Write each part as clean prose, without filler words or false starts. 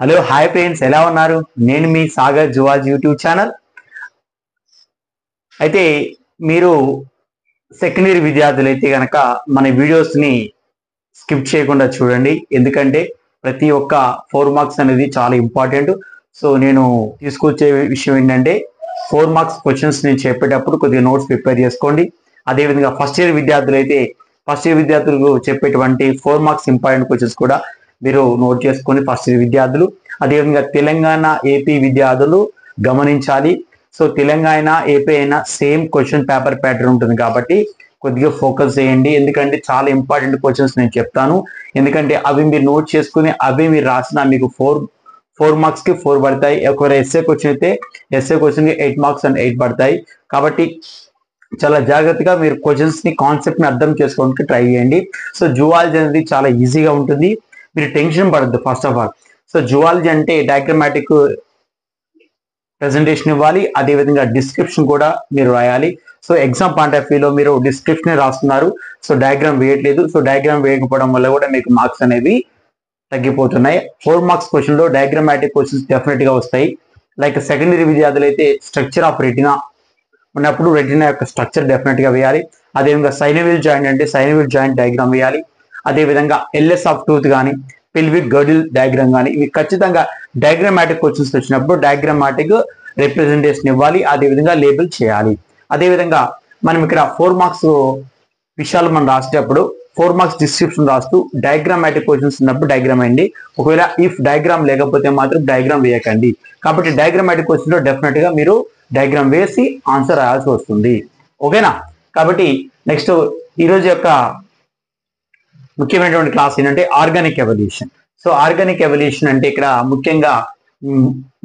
Hello hi friends, ఎలా ఉన్నారు? నేను మీ సాగర్ జువాలజీ యూట్యూబ్ ఛానల్. అయితే మీరు సెకండ్ ఇయర్ విద్యార్థులు అయితే కనుక మన వీడియోస్ని స్కిప్ చేయకుండా చూడండి. ఎందుకంటే ప్రతి ఒక్క 4 మార్క్స్ అనేది చాలా ఇంపార్టెంట్. సో నేను తీసుకొచ్చే విషయం ఏంటంటే 4 మార్క్స్ క్వశ్చన్స్ నేను చెప్పేటప్పుడు కొద్దిగా నోట్స్ ప్రిపేర్ చేసుకోండి. అదేవిధంగా ఫస్ట్ ఇయర్ విద్యార్థులు అయితే ఫస్ట్ ఇయర్ విద్యార్థులకు చెప్పేటువంటి 4 మార్క్స్ ఇంపార్టెంట్ క్వశ్చన్స్ కూడా మీరు నోట్ చేసుకొని ఫస్ట్ ఇయర్ విద్యార్థులు, అదేవిధంగా తెలంగాణ ఏపీ విద్యార్థులు గమనించాలి. సో తెలంగాణ ఏపీ అయినా సేమ్ క్వశ్చన్ పేపర్ ప్యాటర్న్ ఉంటుంది కాబట్టి కొద్దిగా ఫోకస్ చేయండి. ఎందుకంటే చాలా ఇంపార్టెంట్ క్వశ్చన్స్ నేను చెప్తాను. ఎందుకంటే అవి మీరు నోట్ చేసుకుని అవి మీరు రాసిన మీకు 4 మార్క్స్ కి 4 పడతాయి. ఒకవేళ ఎస్ఏ క్వశ్చన్ అయితే ఎస్ఏ క్వశ్చన్ కి 8 మార్క్స్ అండ్ 8 పడతాయి. కాబట్టి చాలా జాగ్రత్తగా మీరు క్వశ్చన్స్ ని కాన్సెప్ట్ ని అర్థం చేసుకోవడానికి ట్రై చేయండి. సో జువాలజీ అనేది చాలా ఈజీగా ఉంటుంది. మీరు టెన్షన్ పడద్దు. First of all, so zoology అంటే డయాగ్రమాటిక్ ప్రెజెంటేషన్ ఇవ్వాలి, అదేవిధంగా డిస్క్రిప్షన్ కూడా మీరు రాయాలి. సో ఎగ్జామ్ పాయింట్ ఆఫ్ వ్యూలో మీరు డిస్క్రిప్షన్ రాస్తున్నారు, సో డయాగ్రామ్ వేయట్లేదు. సో డయాగ్రామ్ వేయకపోవడం వల్ల కూడా మీకు మార్క్స్ అనేవి తగ్గిపోతున్నాయి. 4 మార్క్స్ క్వశ్చన్ లో డయాగ్రమాటిక్ క్వశ్చన్స్ డెఫినెట్ గా వస్తాయి. లైక్ సెకండరీ విద్యార్థులు అయితే స్ట్రక్చర్ ఆఫ్ రెటినా ఉన్నప్పుడు రెటినా యొక్క స్ట్రక్చర్ డెఫినెట్ గా వేయాలి. అదేవిధంగా సైనోవియల్ జాయింట్ అంటే సైనోవియల్ జాయింట్ డయాగ్రామ్ వేయాలి. అదేవిధంగా ఎల్ఎస్ ఆఫ్ టూత్ కానీ పెల్విక్ గర్డిల్ డయాగ్రామ్ కానీ ఇవి ఖచ్చితంగా డయాగ్రమాటిక్ క్వశ్చన్స్ వచ్చినప్పుడు డయాగ్రమాటిక్ రిప్రజెంటేషన్ ఇవ్వాలి, అదేవిధంగా లేబుల్ చేయాలి. అదేవిధంగా మనం ఇక్కడ 4 మార్క్స్ విషయాలు మనం రాసేటప్పుడు 4 మార్క్స్ డిస్క్రిప్షన్ రాస్తూ డయాగ్రమాటిక్ క్వశ్చన్స్ ఉన్నప్పుడు డయాగ్రామ్ అయ్యండి. ఒకవేళ ఇఫ్ డయాగ్రామ్ లేకపోతే మాత్రం డయాగ్రామ్ వేయకండి. కాబట్టి డయాగ్రమాటిక్ క్వశ్చన్ లో డెఫినెట్ గా మీరు డయాగ్రామ్ వేసి ఆన్సర్ రాయాల్సి వస్తుంది. ఓకేనా? కాబట్టి నెక్స్ట్ ఈరోజు యొక్క ముఖ్యమైనటువంటి క్లాస్ ఏంటంటే organic evolution. So organic evolution అంటే ఇక్కడ ముఖ్యంగా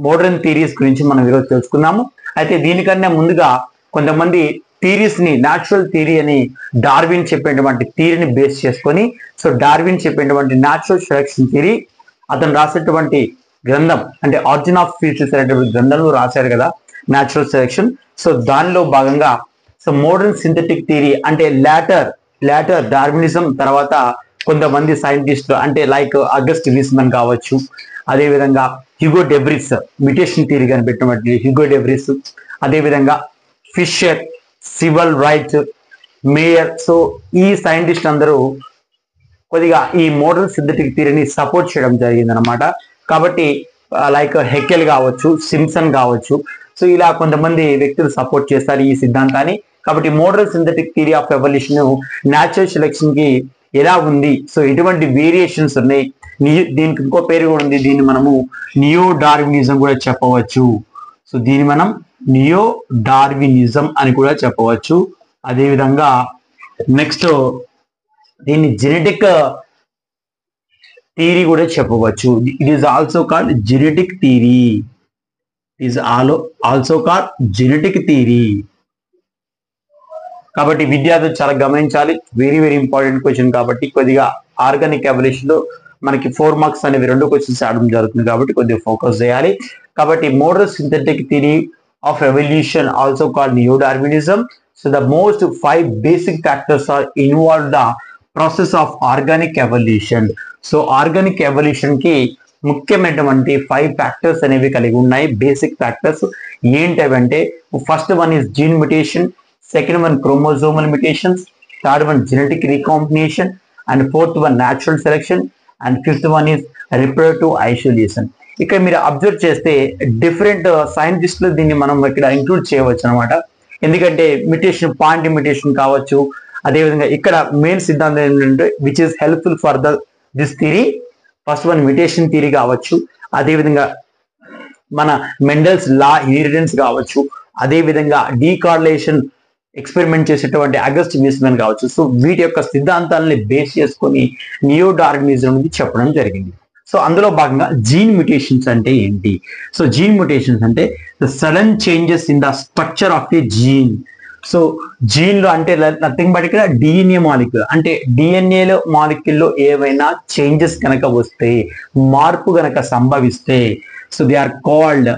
మోడర్న్ థియరీస్ గురించి మనం ఈరోజు తెలుసుకున్నాము. అయితే దీనికన్నా ముందుగా కొంతమంది థియరీస్ ని న్యాచురల్ థియరీ అని డార్విన్ చెప్పేటువంటి థియరీని బేస్ చేసుకొని, సో డార్విన్ చెప్పేటువంటి న్యాచురల్ సెలక్షన్ థియరీ అతను రాసేటువంటి గ్రంథం అంటే ఆరిజిన్ ఆఫ్ స్పీషీస్ అనేటువంటి గ్రంథంలో రాశారు కదా న్యాచురల్ సెలక్షన్. సో దానిలో భాగంగా సో మోడర్న్ సింథటిక్ థియరీ అంటే లాటర్ డార్వినిజం తర్వాత కొంతమంది సైంటిస్టులు అంటే లైక్ అగస్ట్ వీస్మన్ కావచ్చు, అదేవిధంగా హ్యూగో డెబ్రిస్ మ్యుటేషన్ థియరీ కనిపెట్టినటువంటి హ్యూగో డెబ్రిస్, అదేవిధంగా Fisher, Sewall Wright, Mayr. So ఈ సైంటిస్ట్ అందరూ కొద్దిగా ఈ మోడర్న్ సింథటిక్ థియరీని సపోర్ట్ చేయడం జరిగింది అనమాట. కాబట్టి లైక్ హెకెల్ కావచ్చు, సింప్సన్ కావచ్చు, సో ఇలా కొంతమంది వ్యక్తులు సపోర్ట్ చేస్తారు ఈ సిద్ధాంతాన్ని. కాబట్టి modern synthetic theory of evolution natural selection కి ఎలా ఉంది, సో ఎటువంటి వేరియేషన్స్ ఉన్నాయి, దీనికి ఇంకో పేరు కూడా ఉంది, దీన్ని మనము నియో డార్వినిజం కూడా చెప్పవచ్చు. సో దీన్ని మనం నియో డార్వినిజం అని కూడా చెప్పవచ్చు. అదేవిధంగా నెక్స్ట్ దీన్ని జెనెటిక్ థియరీ కూడా చెప్పవచ్చు. It is also called genetic theory. Is also called genetic theory. కాబట్టి విద్యార్థులు చాలా గమనించాలి. వెరీ వెరీ ఇంపార్టెంట్ క్వశ్చన్ కాబట్టి కొద్దిగా ఆర్గానిక్ ఎవల్యూషన్ లో మనకి 4 మార్క్స్ అనేవి 2 క్వశ్చన్స్ ఆడడం జరుగుతుంది కాబట్టి కొద్దిగా ఫోకస్ చేయాలి. కాబట్టి modern synthetic theory of evolution also called neo Darwinism. So the most 5 basic factors are involve the process of organic evolution. So organic evolution కి ముఖ్యమైనటువంటి 5 ఫ్యాక్టర్స్ అనేవి కలిగి ఉన్నాయి. బేసిక్ ఫ్యాక్టర్స్ ఏంటంటే first one is gene mutation, second one chromosomal mutations, third one genetic recombination, and fourth one natural selection, and fifth one is reproductive isolation. ఇక్కడ మీరు observe చేస్తే different సైంటిస్టులు దీన్ని మనం ఇక్కడ ఇంక్లూడ్ చేయవచ్చు అనమాట. ఎందుకంటే మ్యుటేషన్ పాయింట్ మ్యుటేషన్ కావచ్చు, అదేవిధంగా ఇక్కడ మెయిన్ సిద్ధాంతం ఏంటంటే which is helpful for this theory. First one mutation theory కావచ్చు, అదేవిధంగా మన మెండల్స్ లా ఇన్హెరిటెన్స్ కావచ్చు, అదేవిధంగా డీకార్లేషన్ ఎక్స్పెరిమెంట్ చేసేటువంటి అగస్ట్ వీస్మన్ కావచ్చు. సో వీటి యొక్క సిద్ధాంతాలని బేస్ చేసుకొని నియో డార్వినిజం అనేది చెప్పడం జరిగింది. సో అందులో భాగంగా జీన్ మ్యుటేషన్స్ అంటే ఏంటి? సో జీన్ మ్యుటేషన్స్ అంటే the sudden changes in the structure of the gene. So gene లో అంటే నథింగ్ బట్ ఇక్కడ డిఎన్ఏ మాలిక్యూల్ అంటే డిఎన్ఏలో మాలిక్యూల్లో ఏవైనా చేంజెస్ కనుక వస్తే, మార్పు కనుక సంభవిస్తే, so they are called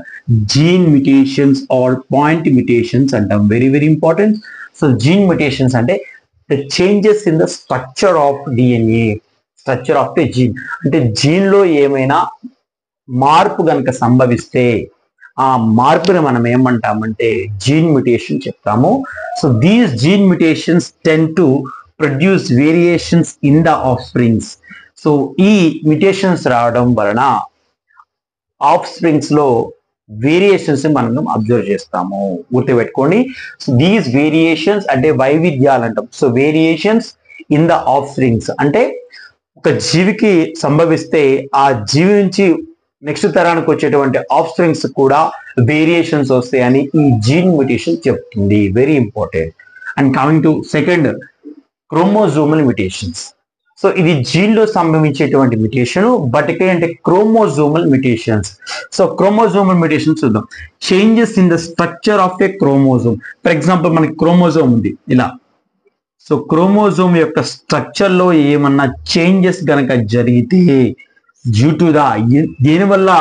gene mutations or point mutations అంటాం. Very very important. So gene mutations అంటే the changes in the structure of DNA, structure of the gene అంటే జీన్ లో ఏమైనా మార్పు గనక సంభవిస్తే ఆ మార్పుని మనం ఏమంటామంటే జీన్ మ్యుటేషన్ చెప్తాము. So these gene mutations tend to produce variations in the offsprings. So ఈ మ్యుటేషన్స్ రావడం వలన ఆఫ్ స్ప్రింగ్స్ లో వేరియేషన్స్ మనం అబ్జర్వ్ చేస్తాము. గుర్తుపెట్టుకోండి. సో దీస్ వేరియేషన్స్ అంటే వైవిధ్యాలు అంటాం. So variations in the of springs అంటే ఒక జీవికి సంభవిస్తే ఆ జీవి నుంచి నెక్స్ట్ తరానికి వచ్చేటువంటి ఆఫ్ స్ప్రింగ్స్ కూడా వేరియేషన్స్ వస్తాయని ఈ జీన్ మ్యుటేషన్ చెప్తుంది. Very important. And coming to second, chromosomal mutations. So ఇది జీన్ లో సంభవించేటువంటి మ్యుటేషన్. బట్ ఇక్కడ అంటే chromosomal mutations. So chromosomal mutation చూద్దాం. Changes in the structure of a chromosome. For example మనకి క్రోమోజోమ్ ఉంది ఇలా. సో క్రోమోజోమ్ యొక్క స్ట్రక్చర్ లో ఏమన్నా చేంజెస్ గనక జరిగితే డ్యూ టు ద దేనివల్ల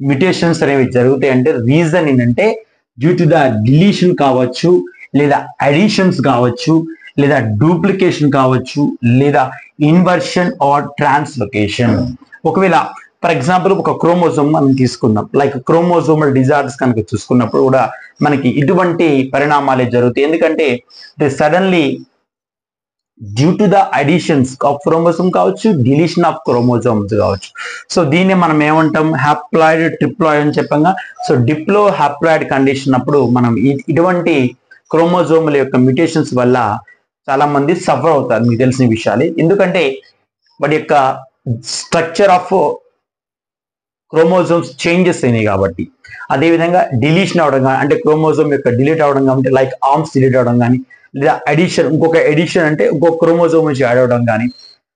మ్యుటేషన్స్ అనేవి జరుగుతాయి అంటే రీజన్ ఏంటంటే డ్యూ టు ద డిలీషన్ కావచ్చు, లేదా అడిషన్స్ కావచ్చు, లేదా డూప్లికేషన్ కావచ్చు, లేదా ఇన్వర్షన్ ఆర్ ట్రాన్స్లోకేషన్. ఒకవేళ ఫర్ ఎగ్జాంపుల్ ఒక క్రోమోజోమ్ మనం తీసుకుందాం. లైక్ క్రోమోజోమల్ డిజార్డర్స్ కనుక చూసుకున్నప్పుడు కూడా మనకి ఇటువంటి పరిణామాలే జరుగుతాయి. ఎందుకంటే suddenly due to the additions of chromosome కావచ్చు, డిలీషన్ ఆఫ్ క్రోమోజోమ్స్ కావచ్చు. సో దీన్ని మనం ఏమంటాం, హ్యాప్లాయిడ్ ట్రిప్లాయిడ్ అని చెప్పంగా. సో డిప్లో హ్యాప్లాయిడ్ కండిషన్ అప్పుడు మనం ఇటువంటి క్రోమోజోముల యొక్క మ్యుటేషన్స్ వల్ల చాలా మంది సఫర్ అవుతారు. మీకు తెలిసిన విషయాలే. ఎందుకంటే వాటి యొక్క స్ట్రక్చర్ ఆఫ్ క్రోమోజోమ్స్ చేంజెస్ అయినాయి కాబట్టి. అదేవిధంగా డిలీషన్ అవడం కానీ అంటే క్రోమోజోమ్ యొక్క డిలీట్ అవడం కాబట్టి, లైక్ ఆర్మ్స్ డిలీట్ అవడం కానీ, లేదా అడిషన్ ఇంకొక ఎడిషన్ అంటే ఇంకొక క్రోమోజోమ్ నుంచి యాడ్ అవడం కానీ,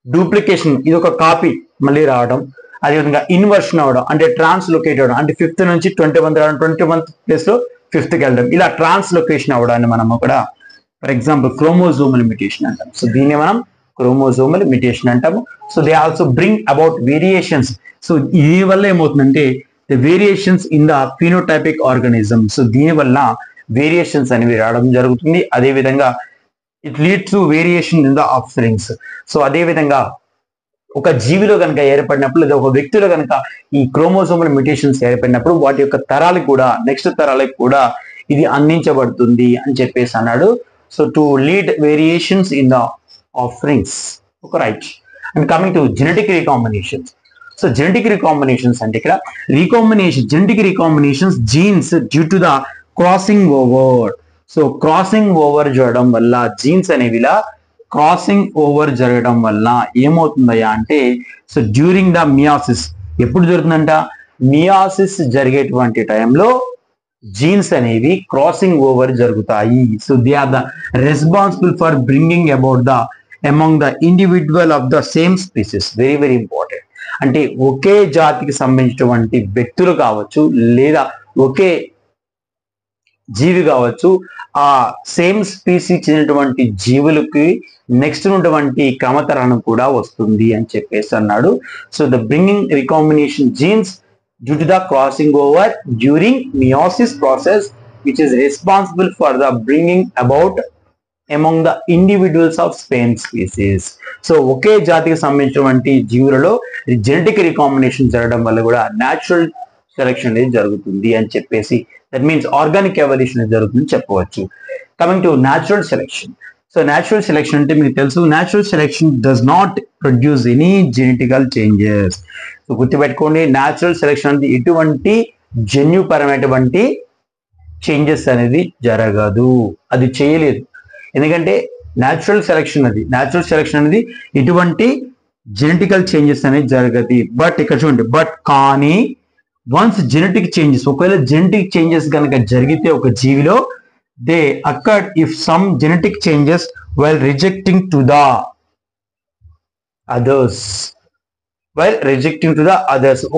డూప్లికేషన్ ఇది ఒక కాపీ మళ్ళీ రావడం, అదేవిధంగా ఇన్వర్షన్ అవడం అంటే ట్రాన్స్లోకేట్ అవడం అంటే 5th నుంచి 21th రావడం, 21th ప్లేస్ లో 5th కి వెళ్ళడం, ఇలా ట్రాన్స్లోకేషన్ అవడాన్ని మనం కూడా ఫర్ ఎగ్జాంపుల్ క్రోమోజోమల్ మ్యుటేషన్ అంటాం. సో దీన్ని మనం క్రోమోజోమల్ మ్యుటేషన్ అంటాము. So they also bring about variations. So దీని వల్ల ఏమవుతుందంటే the variations in the phenotypic organism. So దీని వల్ల వేరియేషన్స్ అనేవి రావడం జరుగుతుంది. అదేవిధంగా it lead to variation in the offsprings. So అదేవిధంగా ఒక జీవిలో కనుక ఏర్పడినప్పుడు లేదా ఒక వ్యక్తిలో కనుక ఈ క్రోమోజోమల్ మ్యుటేషన్స్ ఏర్పడినప్పుడు వాటి యొక్క తరాలకు కూడా నెక్స్ట్ తరాలకు కూడా ఇది అందించబడుతుంది అని చెప్పేసి అన్నాడు. So to lead variations in the offsprings. ఒక right. And coming to genetic recombinations. So genetic recombinations అంటే ఇక్కడ genetic recombinations genes due to the crossing over. So crossing over జరగడం వల్ల జీన్స్ అనేవి ఇలా క్రాసింగ్ ఓవర్ జరగడం వల్ల ఏమవుతుందయ్యా అంటే సో డ్యూరింగ్ ద మియాసిస్. ఎప్పుడు జరుగుతుందంట, మియాసిస్ జరిగేటువంటి టైంలో జీన్స్ అనేవి క్రాసింగ్ ఓవర్ జరుగుతాయి. So they are the responsible for bringing about the among the individual of the same species. Very very important. అంటే ఒకే జాతికి సంబంధించినటువంటి వ్యక్తులు కావచ్చు, లేదా ఒకే జీవి కావచ్చు, ఆ సేమ్ స్పీసీస్ చెందినటువంటి జీవులకి నెక్స్ట్ ఉన్నటువంటి క్రమతరణం కూడా వస్తుంది అని చెప్పేసి అన్నాడు. So the bringing recombination genes due to the crossing over during meiosis process which is responsible for the bringing about among the individuals of same species. So ఒకే జాతికి సంబంధించినటువంటి జీవులలో జెనెటిక్ రికాంబినేషన్ జరగడం వల్ల కూడా న్యాచురల్ సెలెక్షన్ అనేది జరుగుతుంది అని చెప్పేసి, దట్ మీన్స్ ఆర్గానిక్ ఎవల్యూషన్ జరుగుతుంది చెప్పవచ్చు. Coming to natural selection. So natural selection అంటే మీకు తెలుసు, natural selection does not produce any genetical changes. So గుర్తుపెట్టుకోండి, న్యాచురల్ సెలెక్షన్ అనేది ఎటువంటి జన్యుపరమైనటువంటి చేంజెస్ అనేది జరగదు, అది చేయలేదు. ఎందుకంటే న్యాచురల్ సెలెక్షన్ అనేది ఎటువంటి జెనెటికల్ చేంజెస్ అనేది జరగదు. బట్ ఇక్కడ చూడండి, బట్ కానీ వన్స్ జెనెటిక్ చేంజెస్, ఒకవేళ జెనెటిక్ చేంజెస్ కనుక జరిగితే ఒక జీవిలో, they accord if some genetic changes while rejecting to the others.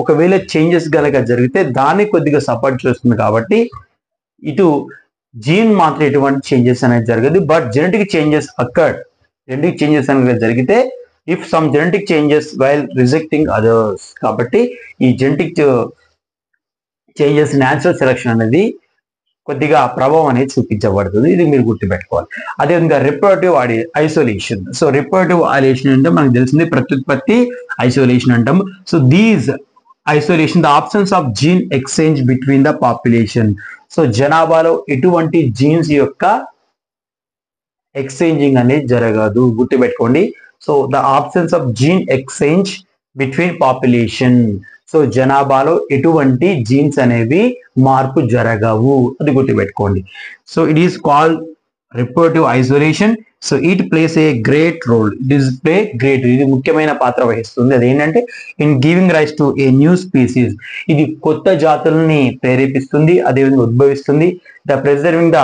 ఒకవేళ చేంజెస్ కనుక జరిగితే దాన్ని కొద్దిగా సపోర్ట్ చేస్తుంది. కాబట్టి ఇటు జీన్ మాత్రం ఎటువంటి చేంజెస్ అనేది జరగదు. బట్ జెనెటిక్ చేంజెస్ అనేది జరిగితే if some genetic changes while rejecting others. కాబట్టి ఈ జెనెటిక్ చేంజెస్ న్యాచురల్ సెలెక్షన్ అనేది కొద్దిగా ప్రభావం అనేది చూపించబడుతుంది. ఇది మీరు గుర్తుపెట్టుకోవాలి. అదేవిధంగా reproductive isolation. So reproductive isolation అంటే మనకు తెలిసింది ప్రత్యుత్పత్తి ఐసోలేషన్ అంటాం. So these isolation the absence of gene exchange between the population. So జనాభాలో ఎటువంటి జీన్స్ యొక్క ఎక్స్చేంజింగ్ అనేది జరగదు, గుర్తుపెట్టుకోండి. So the absence of gene exchange between population. So జనాభాలో ఎటువంటి జీన్స్ అనేవి మార్పు జరగవు, అది గుర్తుపెట్టుకోండి. So it is called reproductive isolation. So it plays a great role, ఇది ముఖ్యమైన పాత్ర వహిస్తుంది. అదేంటంటే in giving rise to a new species, ఇది కొత్త జాతులని ప్రేరేపిస్తుంది, అదేవిధంగా ఉద్భవిస్తుంది. The preserving the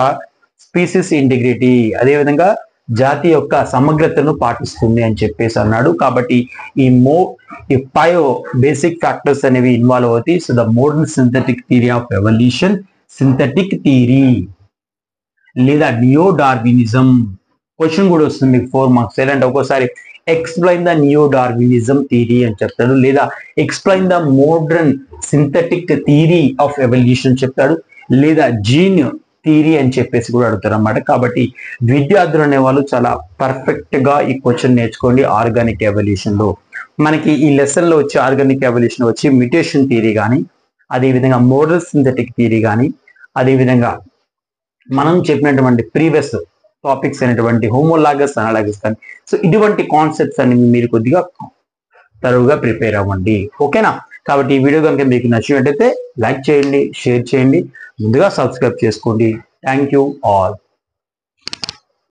species integrity, అదేవిధంగా జాతి యొక్క సమగ్రతను పాటిస్తుంది అని చెప్పేసి అన్నాడు. కాబట్టి ఈ 5 బేసిక్ ఫ్యాక్టర్స్ అనేవి ఇన్వాల్వ్ అవుతాయి. So the modern synthetic theory of evolution, synthetic theory లేదా నియో డార్వినిజం. క్వశ్చన్ కూడా వస్తుంది మీకు 4 మార్క్స్. ఏంటంటే ఒక్కోసారి explain the neo Darwinism theory అని చెప్తాడు, లేదా explain the modern synthetic theory of evolution చెప్తాడు, లేదా జీన్ థియరీ అని చెప్పేసి కూడా అడుగుతారు అన్నమాట. కాబట్టి విద్యార్థులు అనే వాళ్ళు చాలా పర్ఫెక్ట్ గా ఈ క్వశ్చన్ నేర్చుకోండి. ఆర్గానిక్ ఎవల్యూషన్ లో మనకి ఈ లెసన్ లో వచ్చి ఆర్గానిక్ ఎవల్యూషన్ వచ్చి మ్యూటేషన్ థియరీ కానీ, అదేవిధంగా మోడల్ సింథటిక్ థియరీ కానీ, అదేవిధంగా మనం చెప్పినటువంటి ప్రీవియస్ టాపిక్స్ అయినటువంటి హోమోలాగస్ అనాలాగస్ కానీ, సో ఇటువంటి కాన్సెప్ట్స్ అనేవి మీరు కొద్దిగా తరువుగా ప్రిపేర్ అవ్వండి, ఓకేనా. కాబట్టి ఈ వీడియో కనుక మీకు నచ్చినట్టయితే లైక్ చేయండి, షేర్ చేయండి, ముందుగా సబ్స్క్రైబ్ చేసుకోండి. Thank you all.